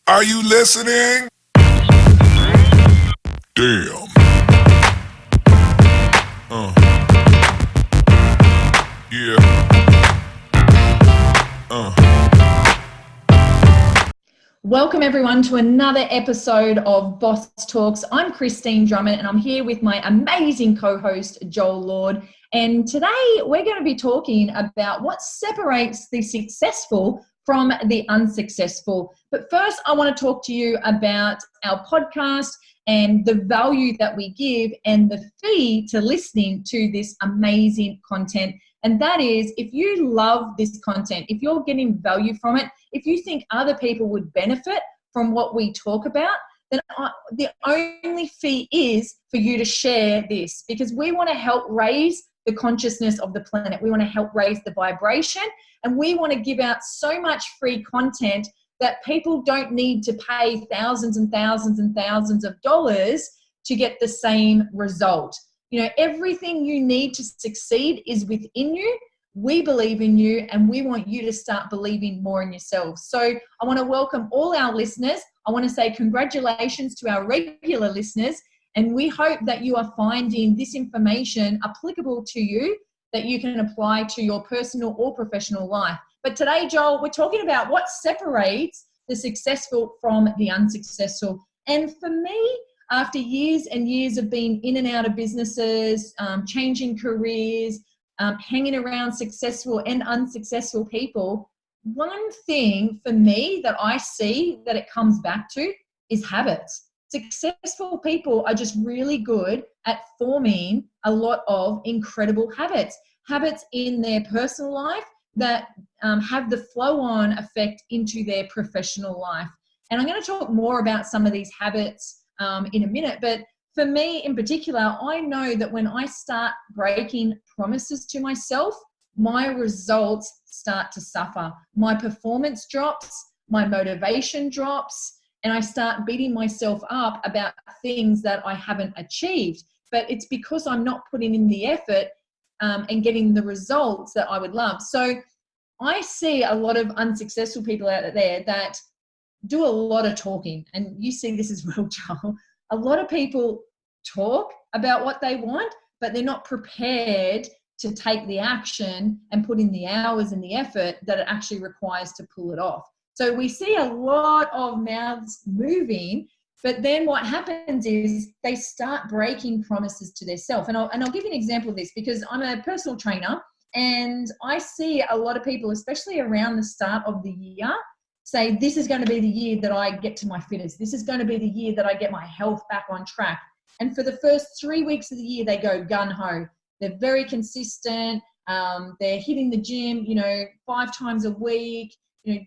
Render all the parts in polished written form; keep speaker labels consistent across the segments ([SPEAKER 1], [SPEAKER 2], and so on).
[SPEAKER 1] Are you listening? Damn. Yeah.
[SPEAKER 2] Welcome everyone to another episode of Boss Talks. I'm Christine Drummond and I'm here with my amazing co-host Joel Lord. And today we're going to be talking about what separates the successful from the unsuccessful. But first I want to talk to you about our podcast and the value that we give and the fee to listening to this amazing content. And that is, if you love this content, if you're getting value from it, if you think other people would benefit from what we talk about, then the only fee is for you to share this, because we want to help raise the consciousness of the planet. We want to help raise the vibration, and we want to give out so much free content that people don't need to pay thousands and thousands and thousands of dollars to get the same result. You know, everything you need to succeed is within you. We believe in you and we want you to start believing more in yourself. So I want to welcome all our listeners. I want to say congratulations to our regular listeners, and we hope that you are finding this information applicable to you, that you can apply to your personal or professional life. But today, Joel, we're talking about what separates the successful from the unsuccessful. And for me, after years and years of being in and out of businesses, changing careers, hanging around successful and unsuccessful people, one thing for me that I see that it comes back to is habits. Successful people are just really good at forming a lot of incredible habits in their personal life that have the flow-on effect into their professional life. And I'm going to talk more about some of these habits in a minute, but for me in particular, I know that when I start breaking promises to myself, my results start to suffer. My performance drops, my motivation drops, and I start beating myself up about things that I haven't achieved. But it's because I'm not putting in the effort and getting the results that I would love. So I see a lot of unsuccessful people out there that do a lot of talking, and you see this as well, Joel. A lot of people talk about what they want, but they're not prepared to take the action and put in the hours and the effort that it actually requires to pull it off. So we see a lot of mouths moving, but then what happens is they start breaking promises to themselves. And I'll give you an example of this, because I'm a personal trainer and I see a lot of people, especially around the start of the year, say, this is going to be the year that I get to my fitness. This is going to be the year that I get my health back on track. And for the first 3 weeks of the year, they go gung-ho. They're very consistent. They're hitting the gym, 5 times a week,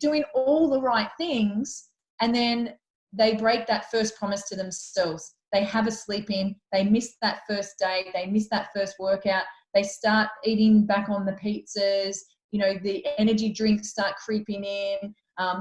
[SPEAKER 2] doing all the right things. And then they break that first promise to themselves. They have a sleep in. They miss that first day. They miss that first workout. They start eating back on the pizzas. The energy drinks start creeping in.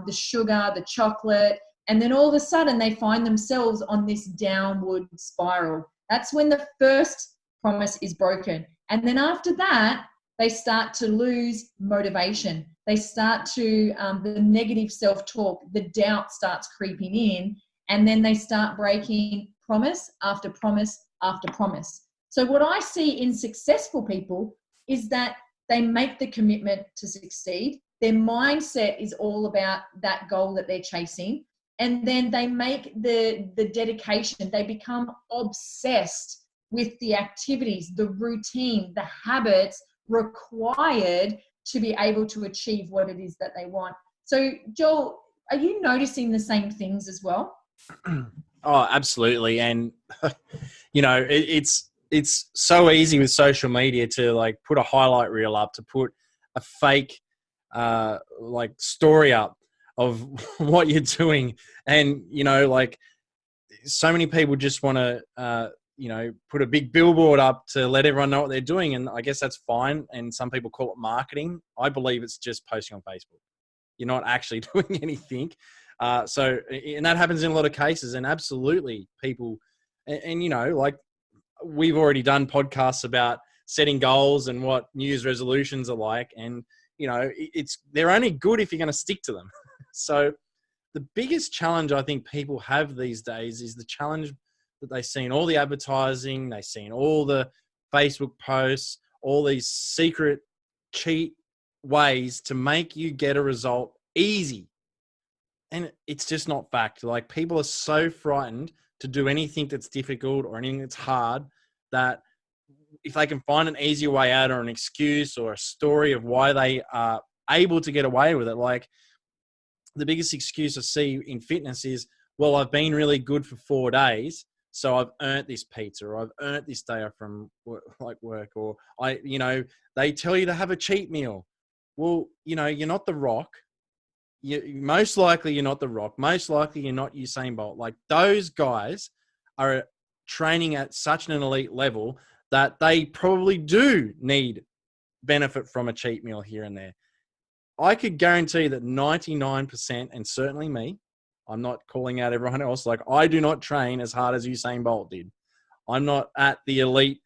[SPEAKER 2] The sugar, the chocolate, and then all of a sudden they find themselves on this downward spiral. That's when the first promise is broken. And then after that, they start to lose motivation. They start to, the negative self-talk, the doubt starts creeping in, and then they start breaking promise after promise after promise. So what I see in successful people is that they make the commitment to succeed. Their mindset is all about that goal that they're chasing. And then they make the dedication. They become obsessed with the activities, the routine, the habits required to be able to achieve what it is that they want. So, Joel, are you noticing the same things as well?
[SPEAKER 3] Oh, absolutely. And, it's so easy with social media to like put a highlight reel up, to put a fake story up of what you're doing. And, so many people just want to, put a big billboard up to let everyone know what they're doing. And I guess that's fine. And some people call it marketing. I believe it's just posting on Facebook. You're not actually doing anything. And that happens in a lot of cases. And absolutely people, and we've already done podcasts about setting goals and what New Year's resolutions are like. And, they're only good if you're going to stick to them. So the biggest challenge I think people have these days is the challenge that they see in all the advertising, they see in all the Facebook posts, all these secret cheat ways to make you get a result easy. And it's just not fact. Like, people are so frightened to do anything that's difficult or anything that's hard, that if they can find an easier way out or an excuse or a story of why they are able to get away with it. Like, the biggest excuse I see in fitness is, well, I've been really good for 4 days, so I've earned this pizza, or I've earned this day off from work, or they tell you to have a cheat meal. Well, you're not The Rock. Most likely you're not The Rock. Most likely you're not Usain Bolt. Like, those guys are training at such an elite level that they probably do need benefit from a cheat meal here and there. I could guarantee that 99%, and certainly me, I'm not calling out everyone else, like, I do not train as hard as Usain Bolt did. I'm not at the elite,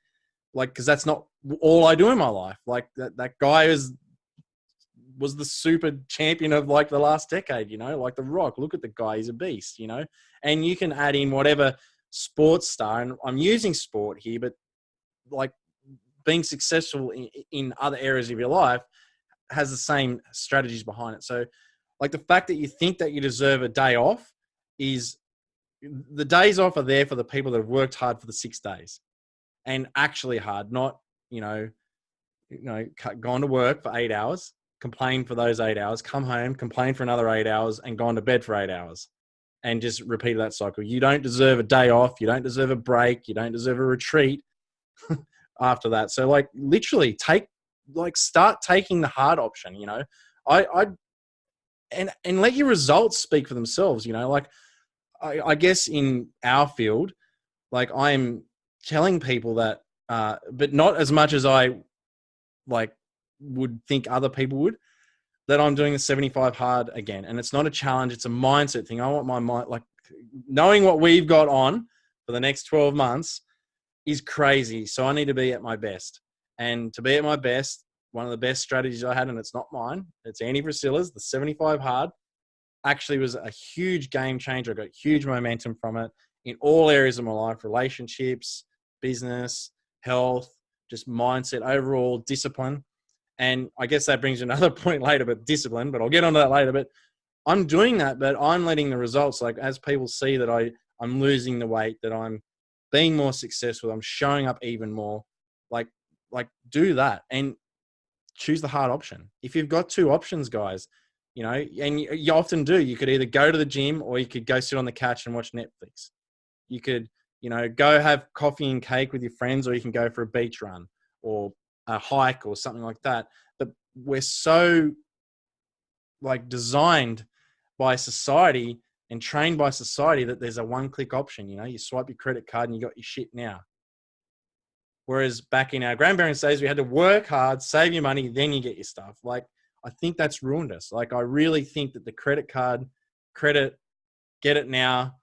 [SPEAKER 3] because that's not all I do in my life. Like, that guy was the super champion of the last decade, like The Rock. Look at the guy, he's a beast, and you can add in whatever sports star, and I'm using sport here, but being successful in other areas of your life has the same strategies behind it. So, the fact that you think that you deserve a day off, is the days off are there for the people that have worked hard for the 6 days, and actually hard, not, gone to work for 8 hours, complain for those 8 hours, come home, complain for another 8 hours, and gone to bed for 8 hours, and just repeat that cycle. You don't deserve a day off. You don't deserve a break. You don't deserve a retreat after that. So, literally start taking the hard option, and let your results speak for themselves. I guess in our field, I'm telling people that, but not as much as I would think other people would, that I'm doing the 75 hard again. And it's not a challenge. It's a mindset thing. I want my mind, knowing what we've got on for the next 12 months is crazy. So I need to be at my best. And to be at my best, one of the best strategies I had, and it's not mine, it's Andy Priscilla's, the 75 hard, actually was a huge game changer. I got huge momentum from it in all areas of my life: relationships, business, health, just mindset, overall discipline. And I guess that brings another point later, but discipline, but I'll get onto that later. But I'm doing that, but I'm letting the results, as people see that I'm losing the weight, that I'm being more successful, I'm showing up even more, do that and choose the hard option. If you've got two options, guys, and you often do, you could either go to the gym or you could go sit on the couch and watch Netflix. You could, go have coffee and cake with your friends, or you can go for a beach run or a hike or something like that. But we're so designed by society and trained by society that there's a one-click option. You swipe your credit card and you got your shit now. Whereas back in our grandparents' days, we had to work hard, save your money, then you get your stuff. I think that's ruined us. I really think that the credit card, credit, get it now,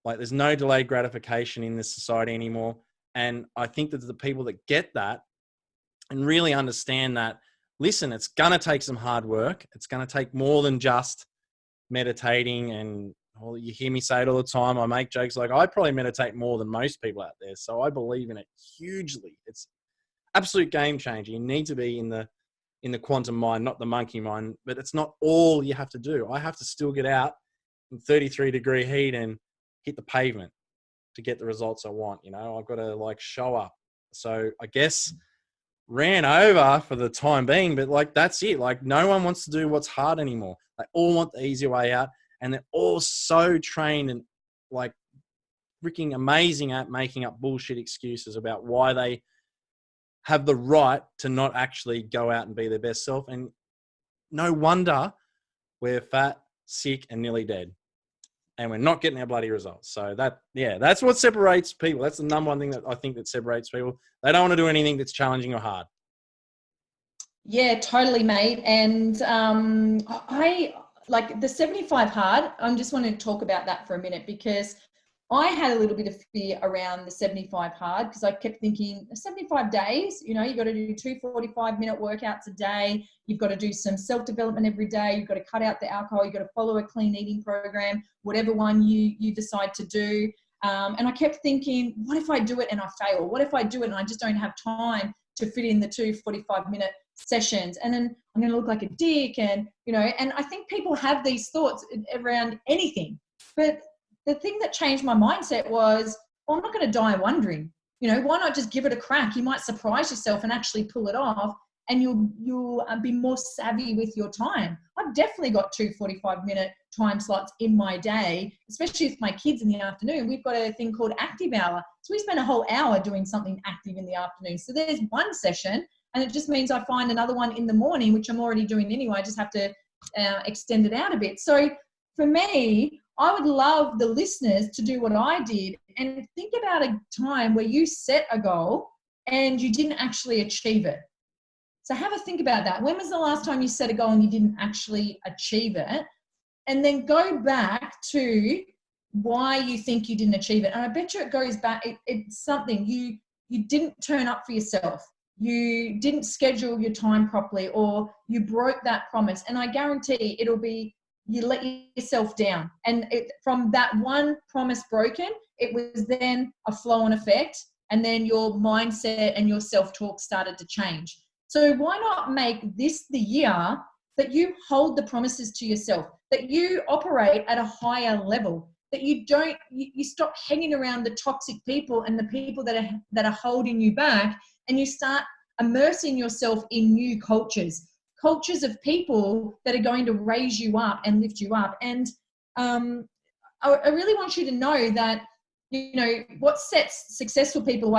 [SPEAKER 3] there's no delayed gratification in this society anymore. And I think that the people that get that and really understand that, listen, it's going to take some hard work. It's going to take more than just meditating. And you hear me say it all the time. I make jokes I probably meditate more than most people out there. So I believe in it hugely. It's absolute game changer. You need to be in the quantum mind, not the monkey mind. But it's not all you have to do. I have to still get out in 33-degree heat and hit the pavement to get the results I want. I've got to show up. So I guess ran over for the time being, but that's it. No one wants to do what's hard anymore. They all want the easy way out, and they're all so trained and freaking amazing at making up bullshit excuses about why they have the right to not actually go out and be their best self. And no wonder we're fat, sick, and nearly dead. And we're not getting our bloody results. So that's what separates people. That's the number one thing that I think that separates people. They don't want to do anything that's challenging or hard.
[SPEAKER 2] Yeah, totally, mate. And I the 75 hard. I just want to talk about that for a minute, because I had a little bit of fear around the 75 hard because I kept thinking 75 days, you know, you've got to do 2 45-minute workouts a day. You've got to do some self-development every day. You've got to cut out the alcohol. You've got to follow a clean eating program, whatever one you decide to do. And I kept thinking, what if I do it and I fail? What if I do it and I just don't have time to fit in the 2 45-minute sessions? And then I'm going to look like a dick. And, you know, and I think people have these thoughts around anything. But the thing that changed my mindset was, well, I'm not going to die wondering. You know, why not just give it a crack? You might surprise yourself and actually pull it off, and you'll be more savvy with your time. I've definitely got 2 45-minute time slots in my day, especially with my kids in the afternoon. We've got a thing called active hour. So we spend a whole hour doing something active in the afternoon. So there's one session, and it just means I find another one in the morning, which I'm already doing anyway. I just have to extend it out a bit. So for me, I would love the listeners to do what I did and think about a time where you set a goal and you didn't actually achieve it. So have a think about that. When was the last time you set a goal and you didn't actually achieve it? And then go back to why you think you didn't achieve it. And I bet you it goes back, it's something you didn't turn up for yourself. You didn't schedule your time properly, or you broke that promise. And I guarantee it'll be, you let yourself down. And from that one promise broken, it was then a flow-on effect. And then your mindset and your self-talk started to change. So why not make this the year that you hold the promises to yourself, that you operate at a higher level, that you don't, you stop hanging around the toxic people and the people that are holding you back, and you start immersing yourself in new cultures of people that are going to raise you up and lift you up. And I really want you to know that, you know, what sets successful people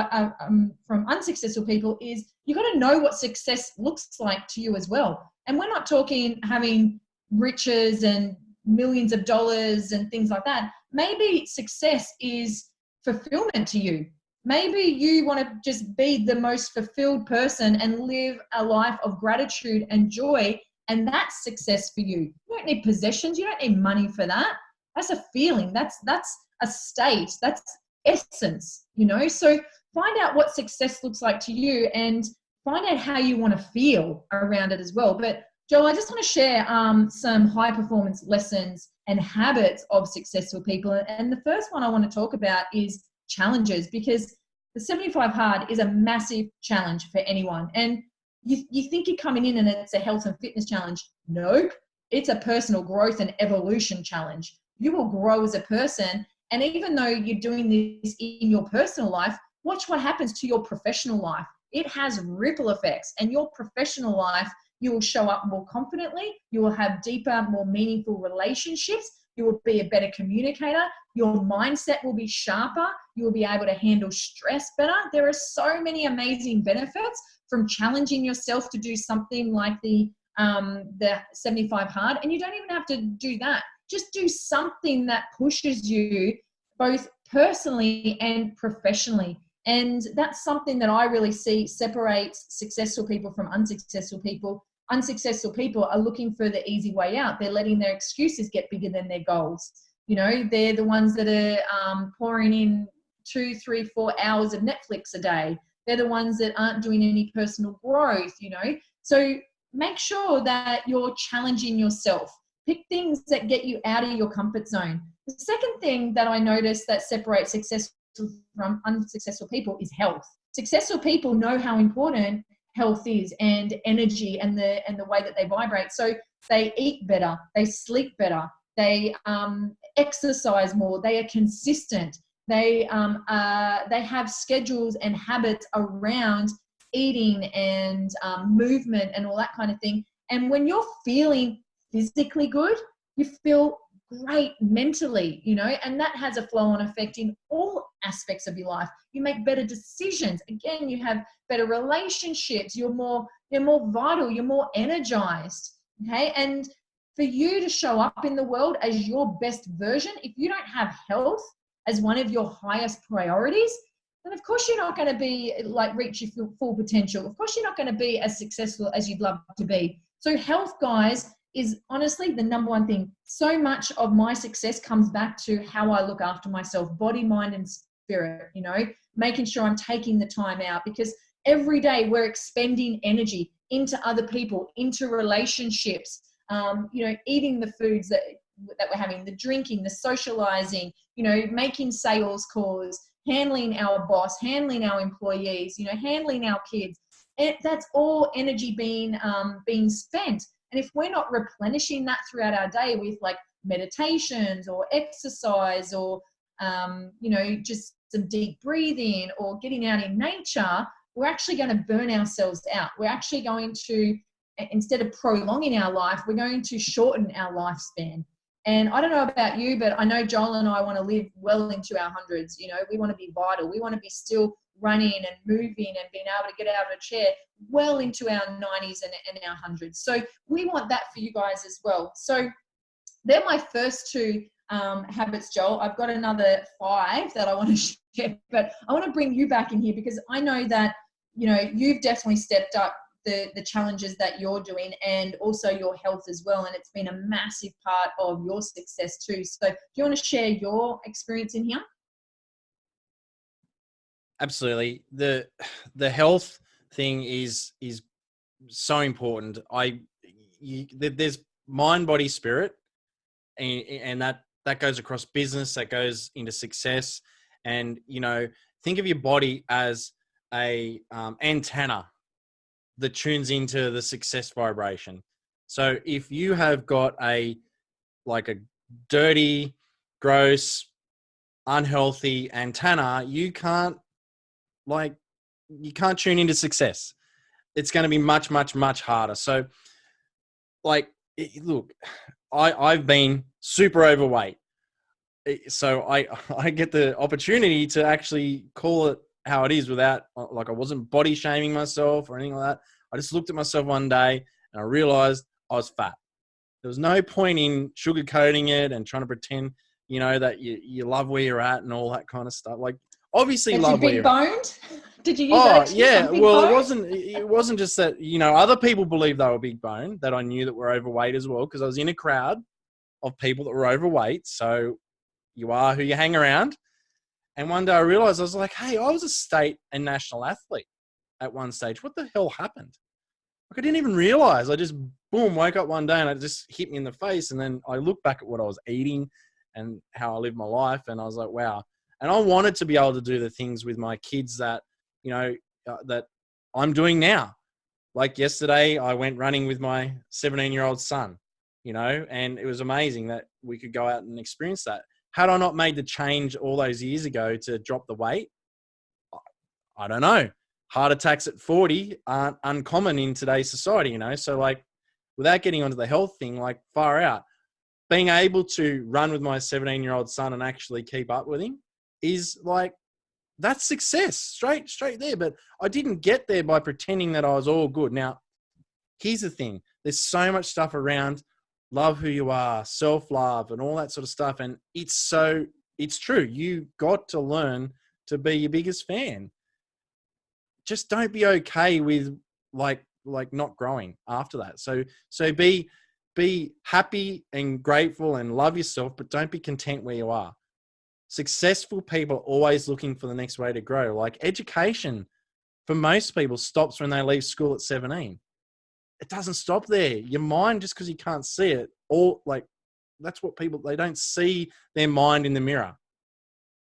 [SPEAKER 2] from unsuccessful people is you got to know what success looks like to you as well. And we're not talking having riches and millions of dollars and things like that. Maybe success is fulfillment to you. Maybe you want to just be the most fulfilled person and live a life of gratitude and joy, and that's success for you. You don't need possessions. You don't need money for that. That's a feeling. That's a state. That's essence, you know? So find out what success looks like to you and find out how you want to feel around it as well. But Joel, I just want to share some high performance lessons and habits of successful people. And the first one I want to talk about is challenges, because the 75 hard is a massive challenge for anyone. And you think you're coming in and it's a health and fitness challenge. Nope. It's a personal growth and evolution challenge. You will grow as a person. And even though you're doing this in your personal life, watch what happens to your professional life. It has ripple effects, and your professional life, you will show up more confidently. You will have deeper, more meaningful relationships. You will be a better communicator. Your mindset will be sharper. You will be able to handle stress better. There are so many amazing benefits from challenging yourself to do something like the 75 hard. And you don't even have to do that. Just do something that pushes you both personally and professionally. And that's something that I really see separates successful people from unsuccessful people. Unsuccessful people are looking for the easy way out. They're letting their excuses get bigger than their goals. You know, they're the ones that are pouring in 2, 3, 4 hours of Netflix a day. They're the ones that aren't doing any personal growth, you know. So make sure that you're challenging yourself. Pick things that get you out of your comfort zone. The second thing that I noticed that separates successful from unsuccessful people is health. Successful people know how important health is, and energy, and the way that they vibrate. So they eat better, they sleep better, they exercise more, they are consistent, they have schedules and habits around eating and movement and all that kind of thing. And when you're feeling physically good, you feel great mentally, you know, and that has a flow-on effect in all aspects of your life. You make better decisions. Again, you have better relationships. You're more vital. You're more energized. Okay. And for you to show up in the world as your best version, if you don't have health as one of your highest priorities, then of course you're not going to be like reach your full potential. Of course you're not going to be as successful as you'd love to be. So health, guys, is honestly the number one thing. So much of my success comes back to how I look after myself, body, mind, and spirit, you know, making sure I'm taking the time out, because every day we're expending energy into other people, into relationships, you know, eating the foods that we're having, the drinking, the socializing, you know, making sales calls, handling our boss, handling our employees, you know, handling our kids. That's all energy being spent. And if we're not replenishing that throughout our day with like meditations or exercise or, you know, just some deep breathing or getting out in nature, we're actually going to burn ourselves out. We're actually going to, instead of prolonging our life, we're going to shorten our lifespan. And I don't know about you, but I know Joel and I want to live well into our hundreds. You know, we want to be vital. We want to be still running and moving and being able to get out of a chair well into our 90s and our hundreds. So we want that for you guys as well. So they're my first two habits, Joel. I've got another 5 that I want to share, but I want to bring you back in here because I know that, you know, you've definitely stepped up the challenges that you're doing and also your health as well. And it's been a massive part of your success too. So do you want to share your experience in here?
[SPEAKER 3] Absolutely. The health thing is so important. There's mind, body, spirit, and that goes across business, that goes into success. And, you know, think of your body as a antenna that tunes into the success vibration. So if you have got a dirty, gross, unhealthy antenna, you can't tune into success. It's going to be much, much, much harder. So look, I've been super overweight. So I get the opportunity to actually call it how it is without, I wasn't body shaming myself or anything like that. I just looked at myself one day and I realized I was fat. There was no point in sugarcoating it and trying to pretend, you know, that you love where you're at and all that kind of stuff. Like, obviously love where you're at.
[SPEAKER 2] Big boned? Did you use that excuse?
[SPEAKER 3] Yeah. Well, it wasn't just that, you know, other people believed they were big bone, that I knew that were overweight as well, because I was in a crowd of people that were overweight. So you are who you hang around. And one day I realized, I was like, hey, I was a state and national athlete at one stage. What the hell happened? Like, I didn't even realize. I just, boom, woke up one day and it just hit me in the face. And then I looked back at what I was eating and how I lived my life. And I was like, wow. And I wanted to be able to do the things with my kids that, you know, that I'm doing now. Like yesterday, I went running with my 17-year-old son, you know, and it was amazing that we could go out and experience that. Had I not made the change all those years ago to drop the weight, I don't know. Heart attacks at 40 aren't uncommon in today's society, you know? So like, without getting onto the health thing, like far out, being able to run with my 17-year-old son and actually keep up with him is like, that's success straight there. But I didn't get there by pretending that I was all good. Now, here's the thing. There's so much stuff around love who you are, self-love and all that sort of stuff. And it's true. You got to learn to be your biggest fan. Just don't be okay with like not growing after that. So be happy and grateful and love yourself, but don't be content where you are. Successful people are always looking for the next way to grow. Like education for most people stops when they leave school at 17. It doesn't stop there. Your mind, just because you can't see it, that's what they don't see their mind in the mirror.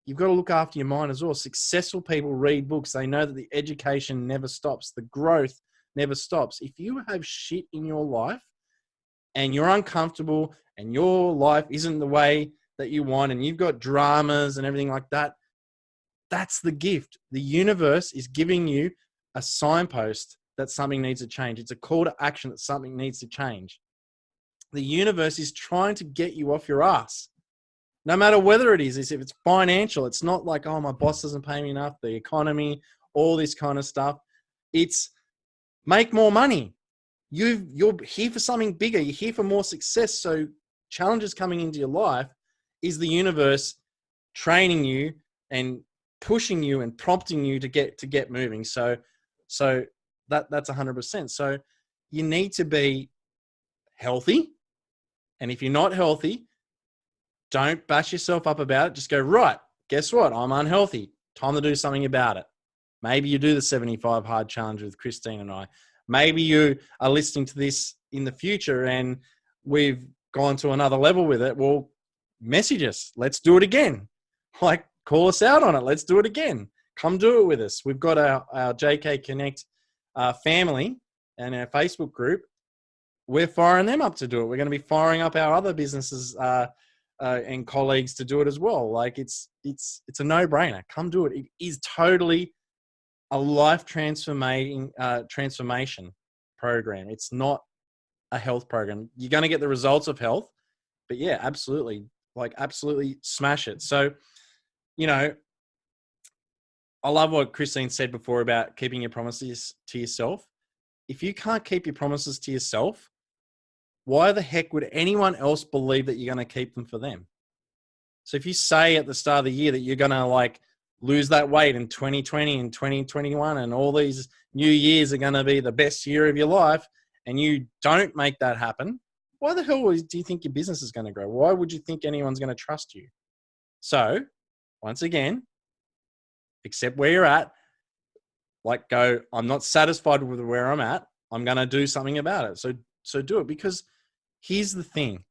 [SPEAKER 3] You've got to look after your mind as well. Successful people read books. They know that the education never stops. The growth never stops. If you have shit in your life and you're uncomfortable and your life isn't the way that you want and you've got dramas and everything like that, that's the gift. The universe is giving you a signpost that something needs to change. It's a call to action that something needs to change. The universe is trying to get you off your ass. No matter whether it is if it's financial, it's not like, oh, my boss doesn't pay me enough, the economy, all this kind of stuff. It's make more money. You're here for something bigger. You're here for more success. So challenges coming into your life is the universe training you and pushing you and prompting you to get moving. So that's 100%. So you need to be healthy. And if you're not healthy, don't bash yourself up about it. Just go, right, guess what? I'm unhealthy. Time to do something about it. Maybe you do the 75 hard challenge with Christine and I. Maybe you are listening to this in the future and we've gone to another level with it. Well, message us. Let's do it again. Like, call us out on it. Let's do it again. Come do it with us. We've got our JK Connect family and our Facebook group. We're firing them up to do it. We're going to be firing up our other businesses and colleagues to do it as well. Like, it's a no-brainer. Come do it. It is totally a life transformation program. It's not a health program. You're going to get the results of health, but yeah, absolutely. Like, absolutely smash it. So, you know, I love what Christine said before about keeping your promises to yourself. If you can't keep your promises to yourself, why the heck would anyone else believe that you're going to keep them for them? So if you say at the start of the year that you're going to like lose that weight in 2020 and 2021 and all these new years are going to be the best year of your life, and you don't make that happen, why the hell do you think your business is going to grow? Why would you think anyone's going to trust you? So once again, accept where you're at. Like, go, I'm not satisfied with where I'm at. I'm going to do something about it. So do it, because here's the thing.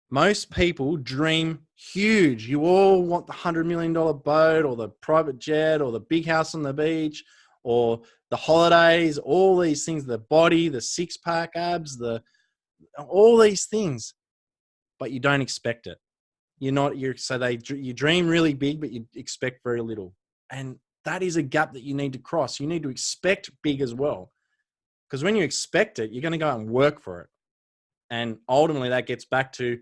[SPEAKER 3] Most people dream huge. You all want the $100 million boat or the private jet or the big house on the beach or the holidays, all these things, the body, the six-pack abs, all these things, but you don't expect it. You dream really big, but you expect very little. And that is a gap that you need to cross. You need to expect big as well. Because when you expect it, you're going to go out and work for it. And ultimately that gets back to,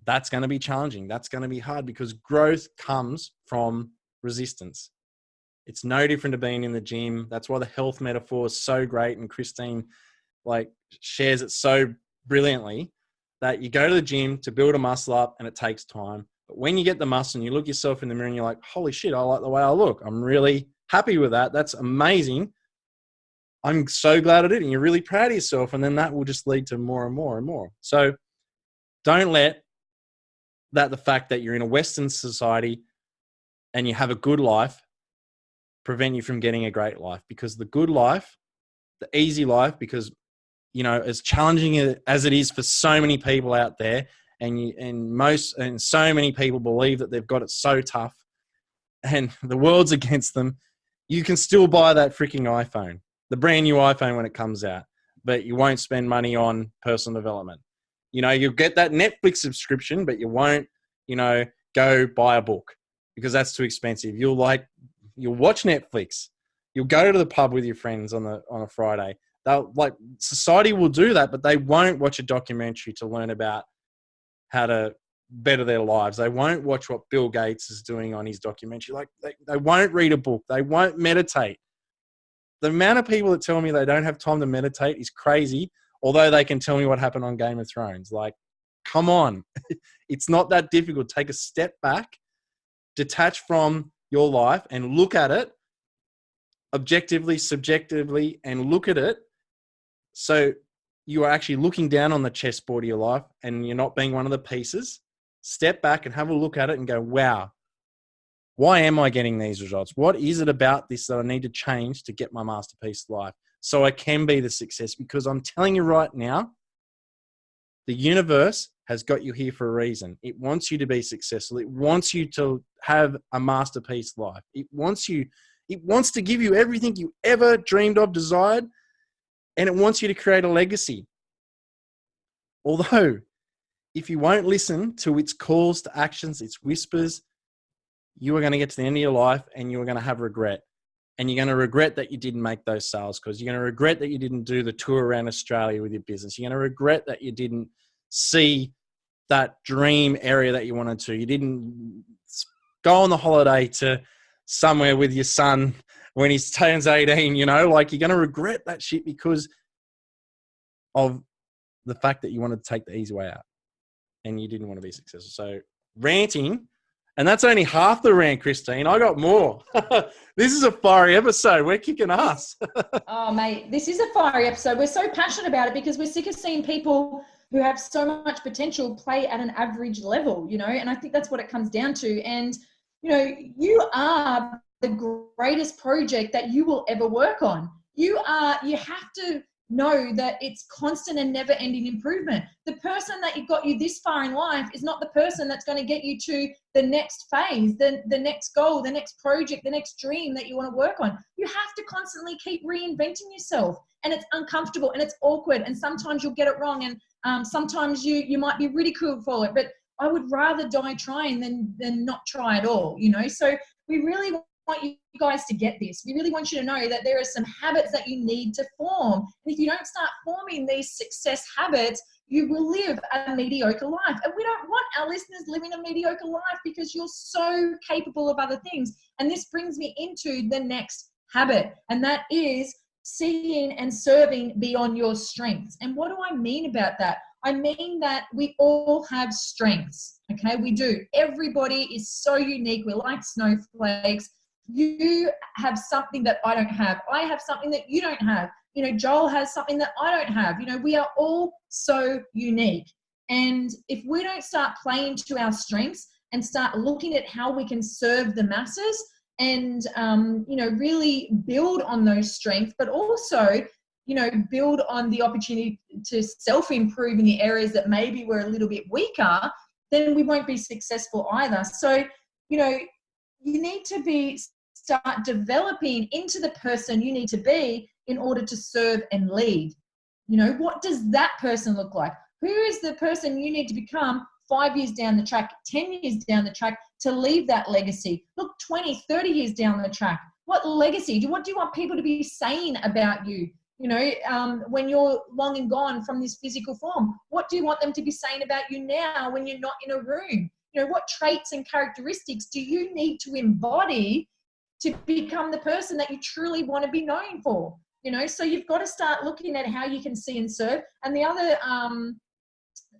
[SPEAKER 3] that's going to be challenging. That's going to be hard, because growth comes from resistance. It's no different to being in the gym. That's why the health metaphor is so great. And Christine like shares it so brilliantly, that you go to the gym to build a muscle up and it takes time. But when you get the muscle and you look yourself in the mirror and you're like, holy shit, I like the way I look. I'm really happy with that. That's amazing. I'm so glad I did it. And you're really proud of yourself. And then that will just lead to more and more and more. So don't let the fact that you're in a Western society and you have a good life prevent you from getting a great life. Because the good life, the easy life, because, you know, as challenging as it is for so many people out there, and so many people believe that they've got it so tough and the world's against them, you can still buy that freaking iPhone, the brand new iPhone when it comes out, but you won't spend money on personal development. You know, you'll get that Netflix subscription, but you won't, you know, go buy a book because that's too expensive. You'll watch Netflix. You'll go to the pub with your friends on a Friday. Society will do that, but they won't watch a documentary to learn about how to better their lives. They won't watch what Bill Gates is doing on his documentary. Like, they won't read a book. They won't meditate. The amount of people that tell me they don't have time to meditate is crazy, although they can tell me what happened on Game of Thrones. Like, come on. It's not that difficult. Take a step back, detach from your life and look at it objectively, subjectively, and look at it. So you are actually looking down on the chessboard of your life and you're not being one of the pieces. Step back and have a look at it and go, wow, why am I getting these results? What is it about this that I need to change to get my masterpiece life so I can be the success? Because I'm telling you right now, the universe has got you here for a reason. It wants you to be successful. It wants you to have a masterpiece life. It wants to give you everything you ever dreamed of, desired, and it wants you to create a legacy. Although, if you won't listen to its calls to actions, its whispers, you are going to get to the end of your life and you are going to have regret. And you're going to regret that you didn't make those sales calls. You're going to regret that you didn't do the tour around Australia with your business. You're going to regret that you didn't see that dream area that you wanted to. You didn't go on the holiday to somewhere with your son when he turns 18, you know, like, you're going to regret that shit because of the fact that you wanted to take the easy way out and you didn't want to be successful. So ranting, and that's only half the rant, Christine. I got more. This is a fiery episode. We're kicking ass.
[SPEAKER 2] Oh, mate, this is a fiery episode. We're so passionate about it because we're sick of seeing people who have so much potential play at an average level, you know, and I think that's what it comes down to. And, you know, you are the greatest project that you will ever work on. You have to know that it's constant and never ending improvement. The person that got you this far in life is not the person that's going to get you to the next phase, the next goal, the next project, the next dream that you want to work on. You have to constantly keep reinventing yourself, and it's uncomfortable and it's awkward, and sometimes you'll get it wrong, and sometimes you might be ridiculed for it, but I would rather die trying than not try at all, you know. So we really want you guys to get this. We really want you to know that there are some habits that you need to form. And if you don't start forming these success habits, you will live a mediocre life. And we don't want our listeners living a mediocre life, because you're so capable of other things. And this brings me into the next habit, and that is seeing and serving beyond your strengths. And what do I mean about that? I mean that we all have strengths, okay? We do. Everybody is so unique. We're like snowflakes. You have something that I don't have. I have something that you don't have. You know, Joel has something that I don't have. You know, we are all so unique. And if we don't start playing to our strengths and start looking at how we can serve the masses and, you know, really build on those strengths, but also, you know, build on the opportunity to self-improve in the areas that maybe we're a little bit weaker, then we won't be successful either. So, you know, you need to start developing into the person you need to be in order to serve and lead. You know, what does that person look like? Who is the person you need to become 5 years down the track, 10 years down the track to leave that legacy? Look, 20, 30 years down the track. What legacy? What do you want people to be saying about you? You know, when you're long and gone from this physical form, what do you want them to be saying about you now when you're not in a room? You know, what traits and characteristics do you need to embody to become the person that you truly want to be known for? You know, so you've got to start looking at how you can see and serve. And the other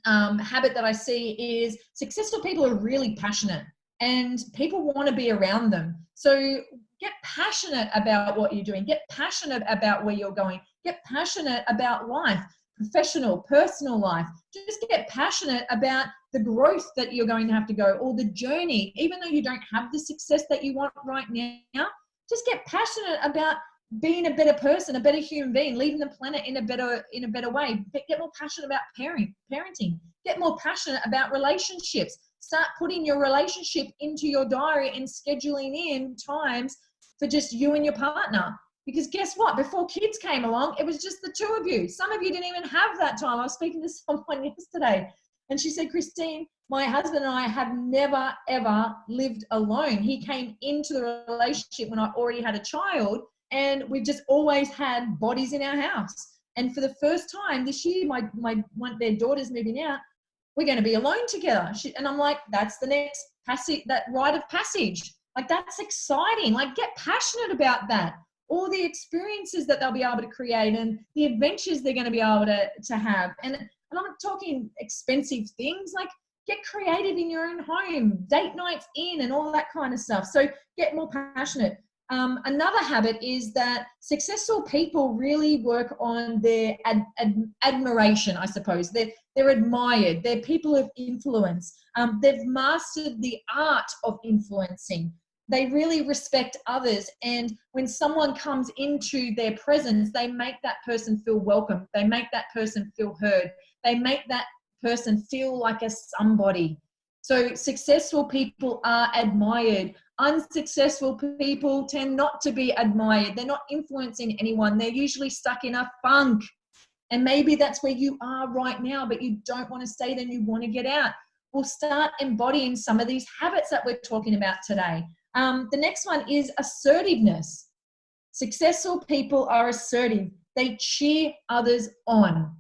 [SPEAKER 2] habit that I see is successful people are really passionate, and people want to be around them. So get passionate about what you're doing. Get passionate about where you're going. Get passionate about life, professional, personal life. Just get passionate about the growth that you're going to have to go, or the journey. Even though you don't have the success that you want right now, just get passionate about being a better person, a better human being, leaving the planet in a better way. Get more passionate about parenting. Get more passionate about relationships. Start putting your relationship into your diary and scheduling in times for just you and your partner. Because guess what? Before kids came along, it was just the two of you. Some of you didn't even have that time. I was speaking to someone yesterday, and she said, Christine, my husband and I have never, ever lived alone. He came into the relationship when I already had a child, and we've just always had bodies in our house. And for the first time this year, their daughter's moving out, we're going to be alone together. And I'm like, that's the next passage, that rite of passage. Like, that's exciting. Like, get passionate about that. All the experiences that they'll be able to create and the adventures they're going to be able to have. And I'm not talking expensive things. Like, get creative in your own home, date nights in and all that kind of stuff. So get more passionate. Another habit is that successful people really work on their admiration, I suppose. They're admired. They're people of influence. They've mastered the art of influencing. They really respect others. And when someone comes into their presence, they make that person feel welcome. They make that person feel heard. They make that person feel like a somebody. So successful people are admired. Unsuccessful people tend not to be admired. They're not influencing anyone. They're usually stuck in a funk. And maybe that's where you are right now, but you don't want to stay there and you want to get out. We'll start embodying some of these habits that we're talking about today. The next one is assertiveness. Successful people are assertive. They cheer others on.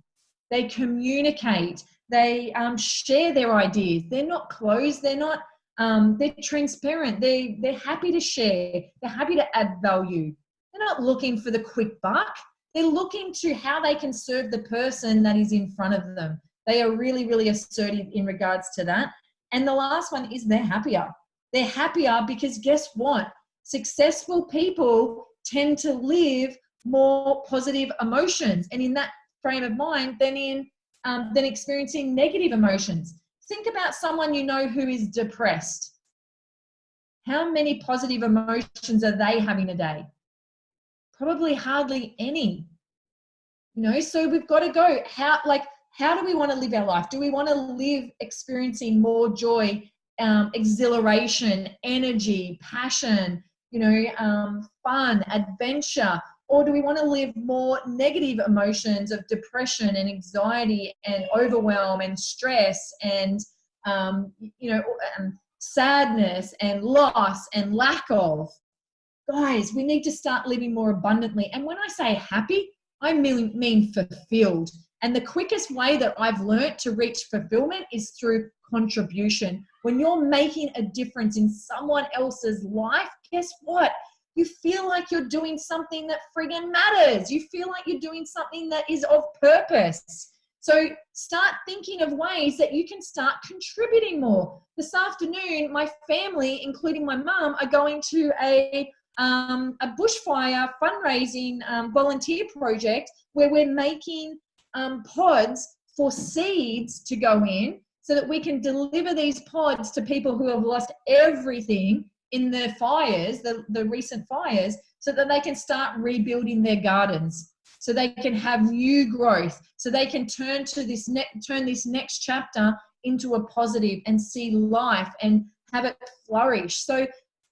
[SPEAKER 2] They communicate. They share their ideas. They're not closed. They're transparent. They're happy to share. They're happy to add value. They're not looking for the quick buck. They're looking to how they can serve the person that is in front of them. They are really, really assertive in regards to that. And the last one is they're happier. They're happier because guess what? Successful people tend to live more positive emotions and in that frame of mind than in than experiencing negative emotions. Think about someone you know who is depressed. How many positive emotions are they having a day? Probably hardly any. So we've got to go. How do we want to live our life? Do we want to live experiencing more joy, exhilaration, energy, passion, fun, adventure? Or do we want to live more negative emotions of depression and anxiety and overwhelm and stress and, sadness and loss and lack of? Guys, we need to start living more abundantly. And when I say happy, I mean fulfilled. And the quickest way that I've learned to reach fulfillment is through contribution. When you're making a difference in someone else's life, guess what? You feel like you're doing something that friggin' matters. You feel like you're doing something that is of purpose. So start thinking of ways that you can start contributing more. This afternoon, my family, including my mum, are going to a bushfire fundraising volunteer project where we're making pods for seeds to go in so that we can deliver these pods to people who have lost everything in the fires, the recent fires, so that they can start rebuilding their gardens, so they can have new growth, so they can turn this next chapter into a positive and see life and have it flourish. So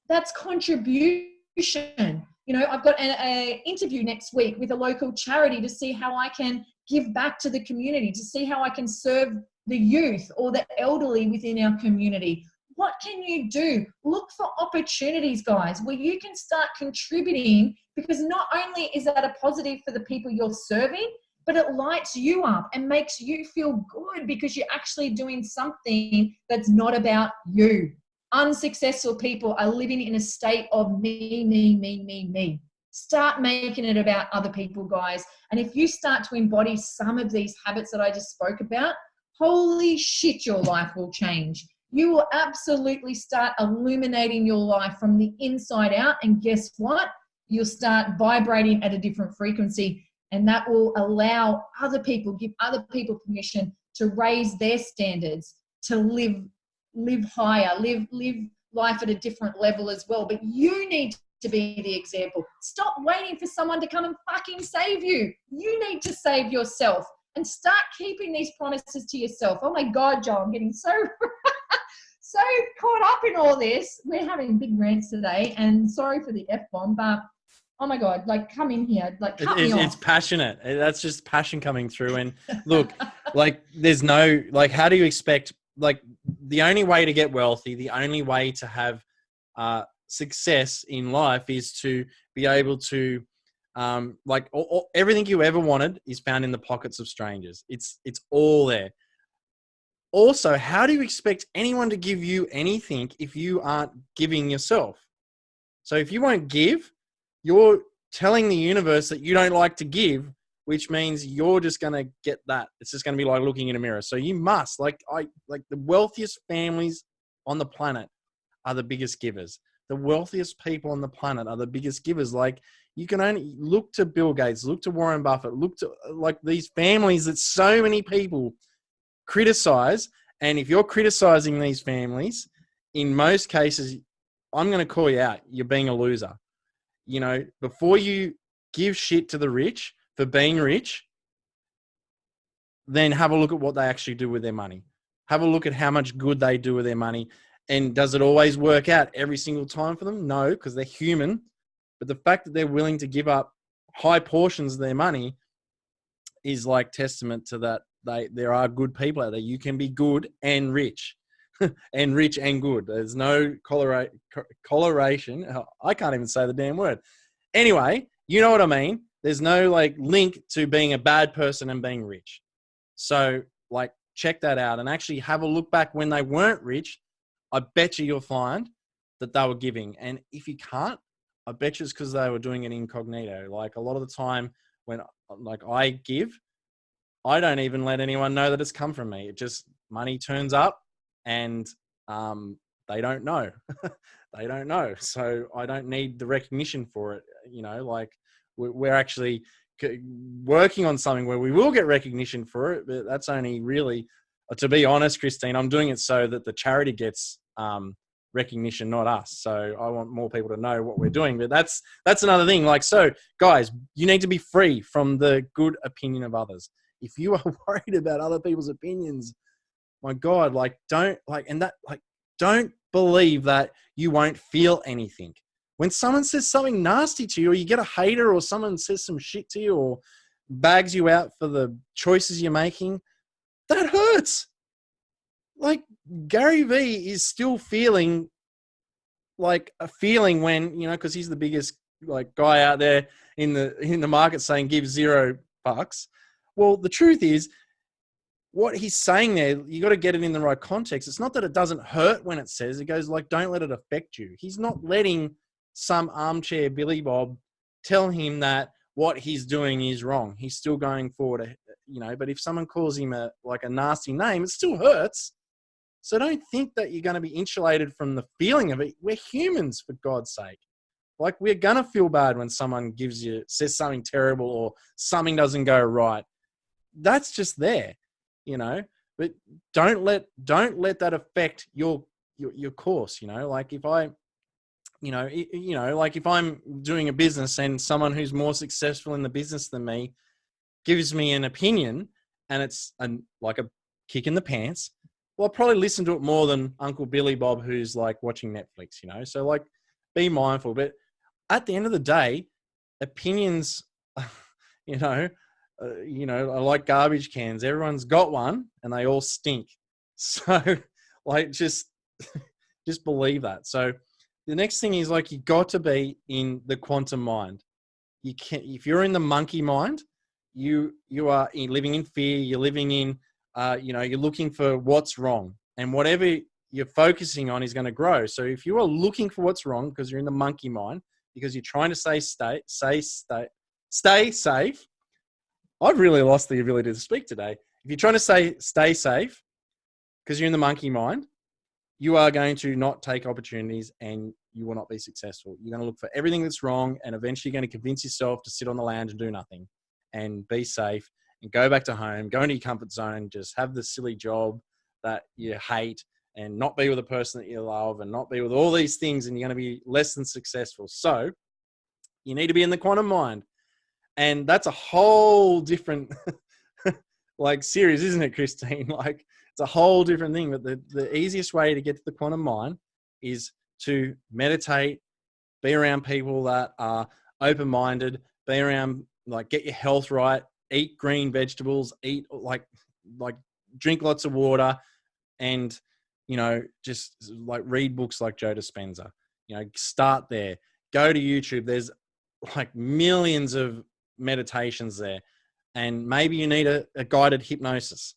[SPEAKER 2] that's contribution. I've got an interview next week with a local charity to see how I can give back to the community, to see how I can serve the youth or the elderly within our community. What can you do? Look for opportunities, guys, where you can start contributing, because not only is that a positive for the people you're serving, but it lights you up and makes you feel good because you're actually doing something that's not about you. Unsuccessful people are living in a state of me. Start making it about other people, guys. And if you start to embody some of these habits that I just spoke about, holy shit, your life will change. You will absolutely start illuminating your life from the inside out. And guess what? You'll start vibrating at a different frequency. And that will allow other people, give other people permission to raise their standards, to live higher, live life at a different level as well. But you need to be the example. Stop waiting for someone to come and fucking save you. You need to save yourself and start keeping these promises to yourself. Oh my God, Joel, I'm getting so caught up in all this. We're having big rants today, and sorry for the F-bomb, but oh my God, come in here, cut me off.
[SPEAKER 3] It's passionate. That's just passion coming through. And look, there's no, how do you expect, the only way to get wealthy, the only way to have success in life is to be able to, everything you ever wanted is found in the pockets of strangers. It's all there. Also, how do you expect anyone to give you anything if you aren't giving yourself? So if you won't give, you're telling the universe that you don't like to give, which means you're just going to get that. It's just going to be like looking in a mirror. So you must, the wealthiest families on the planet are the biggest givers. The wealthiest people on the planet are the biggest givers. You can only look to Bill Gates, look to Warren Buffett, look to these families that so many people criticize. And if you're criticizing these families, in most cases, I'm going to call you out. You're being a loser. Before you give shit to the rich for being rich, then have a look at what they actually do with their money. Have a look at how much good they do with their money. And does it always work out every single time for them? No, because they're human. But the fact that they're willing to give up high portions of their money is testament to that. There are good people out there. You can be good and rich. And rich and good. There's no correlation. I can't even say the damn word. Anyway, you know what I mean? There's no link to being a bad person and being rich. So check that out and actually have a look back when they weren't rich. I bet you'll find that they were giving. And if you can't, I bet you it's because they were doing it incognito. A lot of the time when I give, I don't even let anyone know that it's come from me. It just, money turns up. And they don't know. They don't know. So I don't need the recognition for it. We're actually working on something where we will get recognition for it, but that's only really, to be honest, Christine, I'm doing it so that the charity gets recognition, not us. So I want more people to know what we're doing, but that's another thing. Like, so guys, you need to be free from the good opinion of others. If you are worried about other people's opinions, my God, like, don't believe that you won't feel anything. When someone says something nasty to you, or you get a hater, or someone says some shit to you, or bags you out for the choices you're making, that hurts. Like, Gary Vee is still feeling like a feeling when, you know, because he's the biggest like guy out there in the market saying give $0. Well, the truth is, what he's saying there, you got to get it in the right context. It's not that it doesn't hurt when it says, it goes like, don't let it affect you. He's not letting some armchair Billy Bob tell him that what he's doing is wrong. He's still going forward, you know, but if someone calls him a nasty name, it still hurts. So don't think that you're going to be insulated from the feeling of it. We're humans, for God's sake. Like, we're going to feel bad when someone says something terrible or something doesn't go right. That's just there, you know, but don't let that affect your course, you know, like if if I'm doing a business and someone who's more successful in the business than me gives me an opinion and it's like a kick in the pants, well, I'll probably listen to it more than Uncle Billy Bob who's like watching Netflix, you know? So like, be mindful. But at the end of the day, opinions, are like garbage cans. Everyone's got one and they all stink. So like, just believe that. So the next thing is like, you got to be in the quantum mind. You can't, if you're in the monkey mind, you are living in fear. You're living in, you're looking for what's wrong, and whatever you're focusing on is going to grow. So if you are looking for what's wrong because you're in the monkey mind, because you're trying to stay safe. I've really lost the ability to speak today. If you're trying to stay safe because you're in the monkey mind, you are going to not take opportunities and you will not be successful. You're going to look for everything that's wrong, and eventually you're going to convince yourself to sit on the lounge and do nothing and be safe and go back to home, go into your comfort zone, just have the silly job that you hate and not be with a person that you love and not be with all these things, and you're going to be less than successful. So you need to be in the quantum mind. And that's a whole different like series, isn't it, Christine? Like, it's a whole different thing. But the easiest way to get to the quantum mind is to meditate, be around people that are open-minded, be around, like, get your health right, eat green vegetables, eat like drink lots of water, and, you know, just like read books like Joe Dispenza. You know, start there. Go to YouTube. There's like millions of meditations there, and maybe you need a guided hypnosis.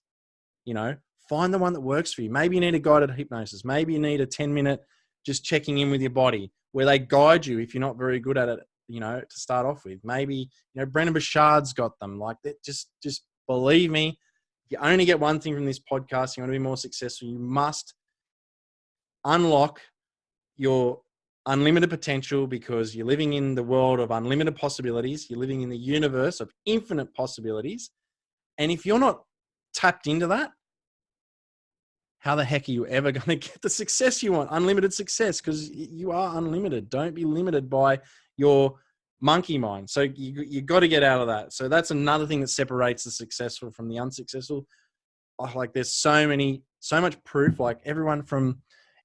[SPEAKER 3] You know, find the one that works for you. Maybe you need a guided hypnosis. Maybe you need a 10-minute just checking in with your body where they guide you if you're not very good at it, you know, to start off with. Maybe, you know, Brendan Bouchard's got them. Like that. Just believe me, if you only get one thing from this podcast, you want to be more successful, you must unlock your unlimited potential, because you're living in the world of unlimited possibilities. You're living in the universe of infinite possibilities. And if you're not tapped into that, how the heck are you ever going to get the success you want? Unlimited success, because you are unlimited. Don't be limited by your monkey mind. So you got to get out of that. So that's another thing that separates the successful from the unsuccessful. Like, there's so much proof, like everyone from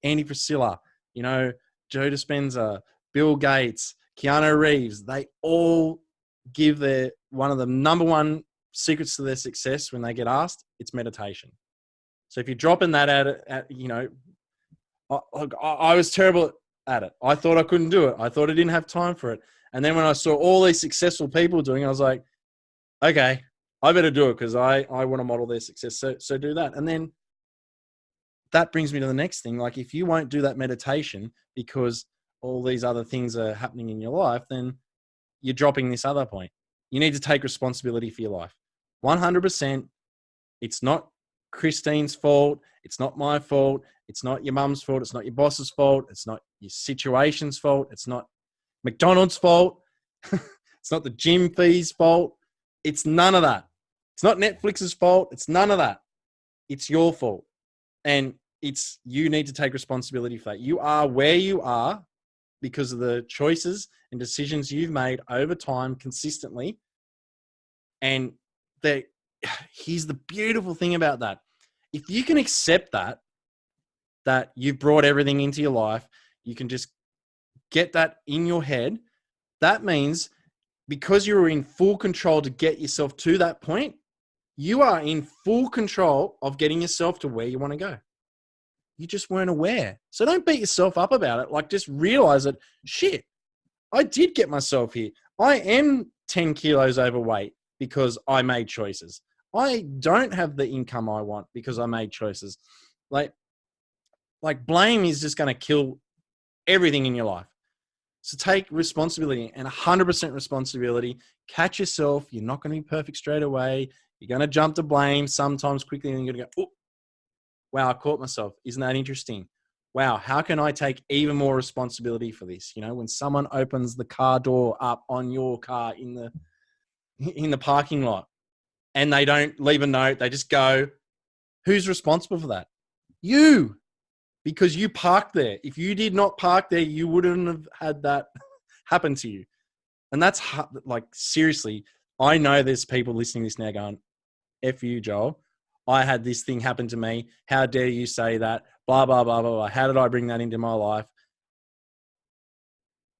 [SPEAKER 3] Andy Priscilla, you know, Joe Dispenza, Bill Gates, Keanu Reeves, they all give one of the number one secrets to their success when they get asked, it's meditation. So if you're dropping that at you know, I was terrible at it. I thought I couldn't do it. I thought I didn't have time for it. And then when I saw all these successful people doing it, I was like, okay, I better do it, because I want to model their success. So do that. And then that brings me to the next thing. Like, if you won't do that meditation because all these other things are happening in your life, then you're dropping this other point. You need to take responsibility for your life. 100%. It's not Christine's fault. It's not my fault. It's not your mum's fault. It's not your boss's fault. It's not your situation's fault. It's not McDonald's fault. It's not the gym fee's fault. It's none of that. It's not Netflix's fault. It's none of that. It's your fault. And you need to take responsibility for that. You are where you are because of the choices and decisions you've made over time consistently. And here's the beautiful thing about that. If you can accept that you've brought everything into your life, you can just get that in your head. That means because you're in full control to get yourself to that point, you are in full control of getting yourself to where you want to go. You just weren't aware. So don't beat yourself up about it. Like, just realize that, shit, I did get myself here. I am 10 kilos overweight because I made choices. I don't have the income I want because I made choices. Like blame is just going to kill everything in your life. So take responsibility, and 100% responsibility. Catch yourself. You're not going to be perfect straight away. You're going to jump to blame sometimes quickly, and you're going to go, oh, wow, I caught myself. Isn't that interesting? Wow, how can I take even more responsibility for this? You know, when someone opens the car door up on your car in the parking lot and they don't leave a note, they just go, who's responsible for that? You, because you parked there. If you did not park there, you wouldn't have had that happen to you. And that's like, seriously, I know there's people listening to this now going, F you, Joel. I had this thing happen to me. How dare you say that? Blah, blah, blah, blah, blah. How did I bring that into my life?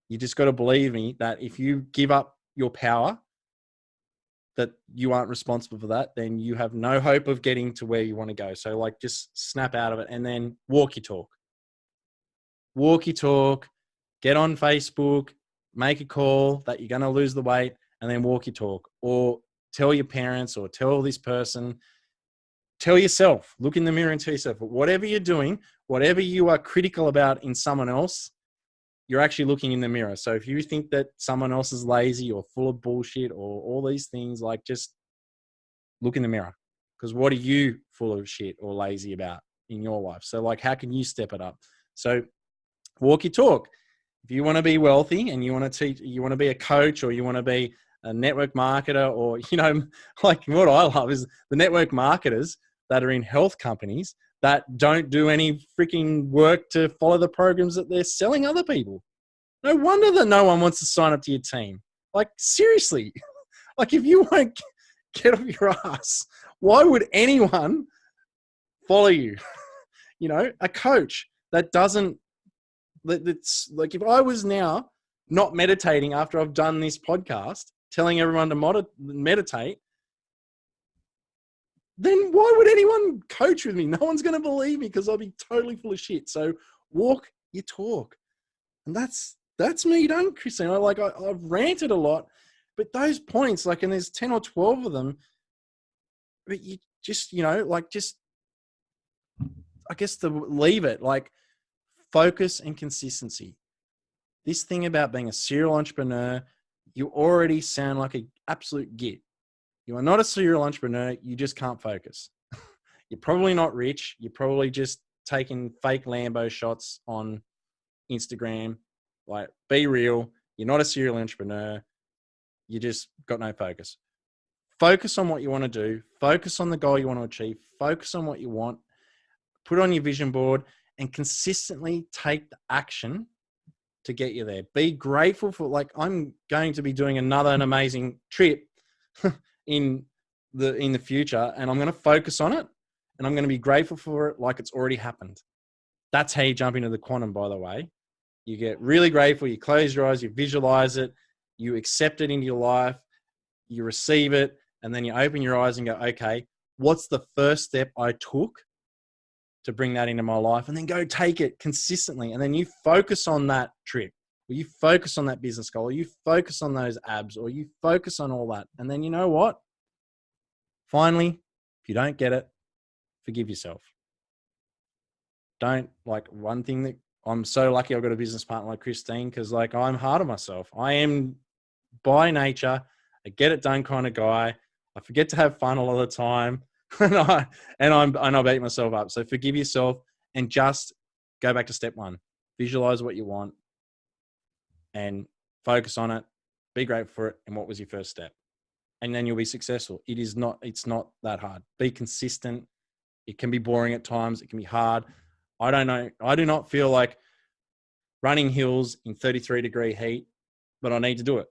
[SPEAKER 3] You just got to believe me that if you give up your power, that you aren't responsible for that, then you have no hope of getting to where you want to go. So like, just snap out of it and then walk your talk. Walk your talk, get on Facebook, make a call that you're going to lose the weight, and then walk your talk. Or tell your parents, or tell this person, tell yourself, look in the mirror and tell yourself, whatever you're doing, whatever you are critical about in someone else, you're actually looking in the mirror. So if you think that someone else is lazy or full of bullshit or all these things, like, just look in the mirror. Because what are you full of shit or lazy about in your life? So like, how can you step it up? So walk your talk. If you want to be wealthy and you want to teach, you want to be a coach, or you want to be a network marketer, or, you know, like, what I love is the network marketers that are in health companies that don't do any freaking work to follow the programs that they're selling other people. No wonder that no one wants to sign up to your team. Like, seriously, like, if you won't get off your ass, why would anyone follow you? You know, a coach that doesn't, that's like, if I was now not meditating after I've done this podcast, telling everyone to meditate, then why would anyone coach with me? No one's going to believe me because I'll be totally full of shit. So walk your talk. And that's me done, Christine. I've ranted a lot, but those points, like, and there's 10 or 12 of them, but you just, you know, like, just, I guess, to leave it, like, focus and consistency. This thing about being a serial entrepreneur, you already sound like an absolute git. You are not a serial entrepreneur. You just can't focus. You're probably not rich. You're probably just taking fake Lambo shots on Instagram. Like, be real. You're not a serial entrepreneur. You just got no focus. Focus on what you want to do. Focus on the goal you want to achieve. Focus on what you want. Put it on your vision board and consistently take the action to get you there. Be grateful for, like, I'm going to be doing an amazing trip in the future, and I'm going to focus on it, and I'm going to be grateful for it like it's already happened. That's how you jump into the quantum, by the way. You get really grateful, you close your eyes, you visualize it, you accept it into your life, you receive it, and then you open your eyes and go, okay, what's the first step I took to bring that into my life? And then go take it consistently. And then you focus on that trip, or you focus on that business goal, or you focus on those abs, or you focus on all that. And then, you know what? Finally, if you don't get it, forgive yourself. Don't, like, one thing that I'm so lucky I've got a business partner like Christine, because, like, I'm hard on myself. I am by nature a get it done kind of guy. I forget to have fun a lot of the time. and I beat myself up. So forgive yourself and just go back to step one. Visualize what you want and focus on it. Be grateful for it. And what was your first step? and then you'll be successful. It's not that hard. Be consistent. It can be boring at times. It can be hard. I don't know. I do not feel like running hills in 33-degree heat, but I need to do it.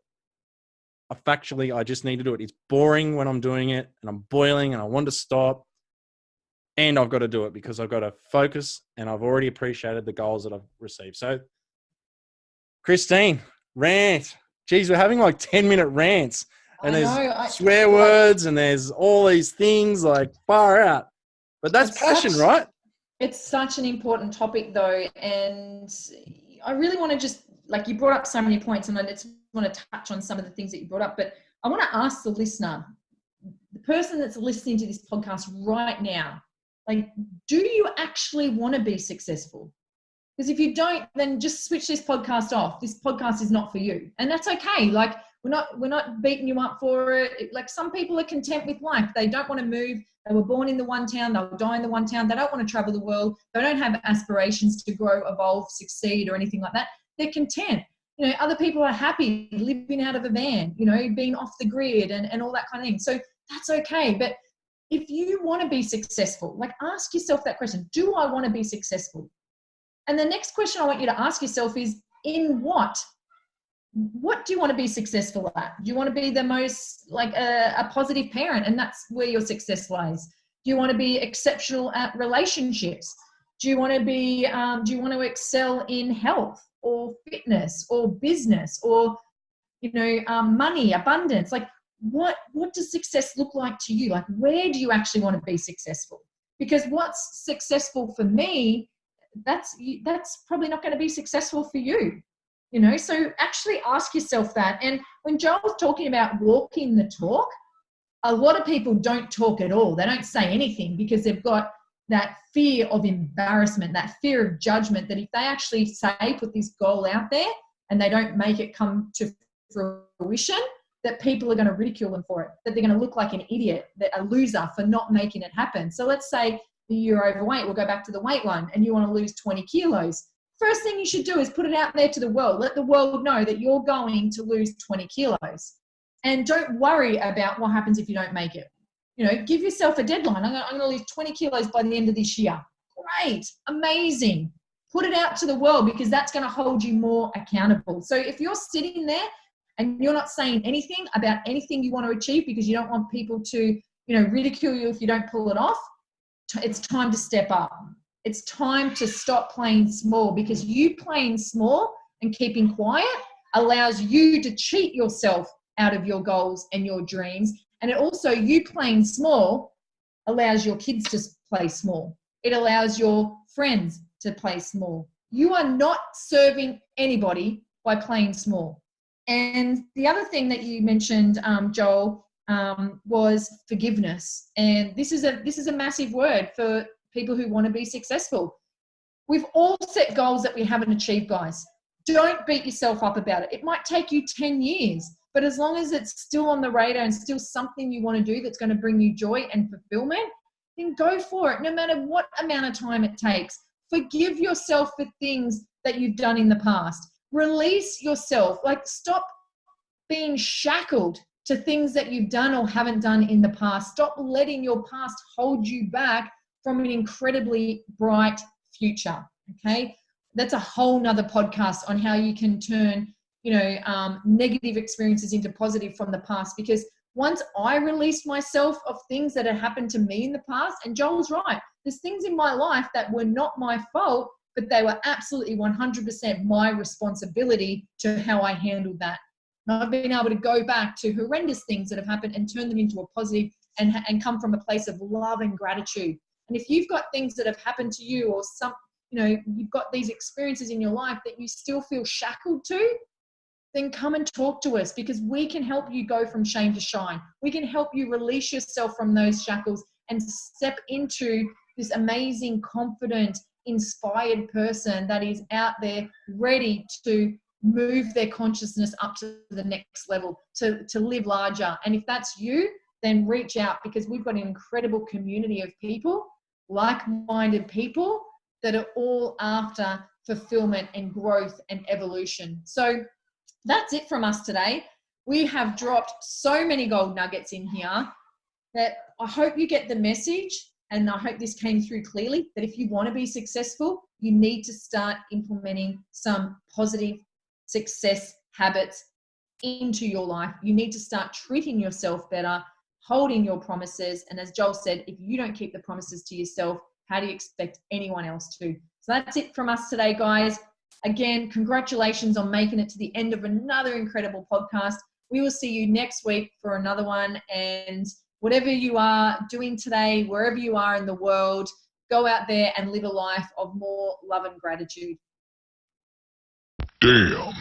[SPEAKER 3] Factually, I just need to do it. It's boring when I'm doing it and I'm boiling and I want to stop, and I've got to do it because I've got to focus and I've already appreciated the goals that I've received. So, Christine, rant. Geez, we're having like 10-minute rants and there's swear words and there's all these things like far out. But that's passion, right?
[SPEAKER 2] It's such an important topic though. And I really want to just, like, you brought up so many points and I just want to touch on some of the things that you brought up, but I want to ask the listener, the person that's listening to this podcast right now, like, do you actually want to be successful? Because if you don't, then just switch this podcast off. This podcast is not for you. And that's okay. Like, we're not beating you up for it. Like, some people are content with life. They don't want to move. They were born in the one town. They'll die in the one town. They don't want to travel the world. They don't have aspirations to grow, evolve, succeed, or anything like that. They're content. You know, other people are happy living out of a van, you know, being off the grid and all that kind of thing. So that's okay. But if you want to be successful, like, ask yourself that question. Do I want to be successful? And the next question I want you to ask yourself is, in what? What do you want to be successful at? Do you want to be the most, like, a positive parent, and that's where your success lies? Do you want to be exceptional at relationships? Do you want to be, do you want to excel in health or fitness or business or, you know, money, abundance? Like, what does success look like to you? Like, where do you actually want to be successful? Because what's successful for me, that's probably not going to be successful for you, you know? So actually ask yourself that. And when Joel was talking about walking the talk, a lot of people don't talk at all. They don't say anything because they've got that fear of embarrassment, that fear of judgment, that if they actually say, put this goal out there and they don't make it come to fruition, that people are going to ridicule them for it, that they're going to look like an idiot, that a loser for not making it happen. So let's say you're overweight. We'll go back to the weight one, and you want to lose 20 kilos. First thing you should do is put it out there to the world. Let the world know that you're going to lose 20 kilos. And don't worry about what happens if you don't make it. You know, give yourself a deadline. I'm going to lose 20 kilos by the end of this year. Great. Amazing. Put it out to the world, because that's going to hold you more accountable. So if you're sitting there and you're not saying anything about anything you want to achieve because you don't want people to, you know, ridicule you if you don't pull it off, it's time to step up. It's time to stop playing small, because you playing small and keeping quiet allows you to cheat yourself out of your goals and your dreams. And it also, you playing small allows your kids to play small. It allows your friends to play small. You are not serving anybody by playing small. And the other thing that you mentioned, Joel, was forgiveness. And this is a massive word for people who want to be successful. We've all set goals that we haven't achieved, guys. Don't beat yourself up about it. It might take you 10 years, but as long as it's still on the radar and still something you want to do that's going to bring you joy and fulfillment, then go for it, no matter what amount of time it takes. Forgive yourself for things that you've done in the past. Release yourself. Like, stop being shackled to things that you've done or haven't done in the past. Stop letting your past hold you back from an incredibly bright future. Okay. That's a whole nother podcast on how you can turn, you know, negative experiences into positive from the past. Because once I released myself of things that had happened to me in the past, and Joel's right, there's things in my life that were not my fault, but they were absolutely 100% my responsibility to how I handled that. And I've been able to go back to horrendous things that have happened and turn them into a positive and come from a place of love and gratitude. And if you've got things that have happened to you, or some, you know, you've got these experiences in your life that you still feel shackled to, then come and talk to us, because we can help you go from shame to shine. We can help you release yourself from those shackles and step into this amazing, confident, inspired person that is out there ready to move their consciousness up to the next level, to live larger. And if that's you, then reach out, because we've got an incredible community of people, like-minded people, that are all after fulfillment and growth and evolution. So that's it from us today. We have dropped so many gold nuggets in here that I hope you get the message, and I hope this came through clearly, that if you want to be successful, you need to start implementing some positive success habits into your life. You need to start treating yourself better, holding your promises. And as Joel said, if you don't keep the promises to yourself, how do you expect anyone else to? So that's it from us today, guys. Again, congratulations on making it to the end of another incredible podcast. We will see you next week for another one. And whatever you are doing today, wherever you are in the world, go out there and live a life of more love and gratitude.
[SPEAKER 1] Damn.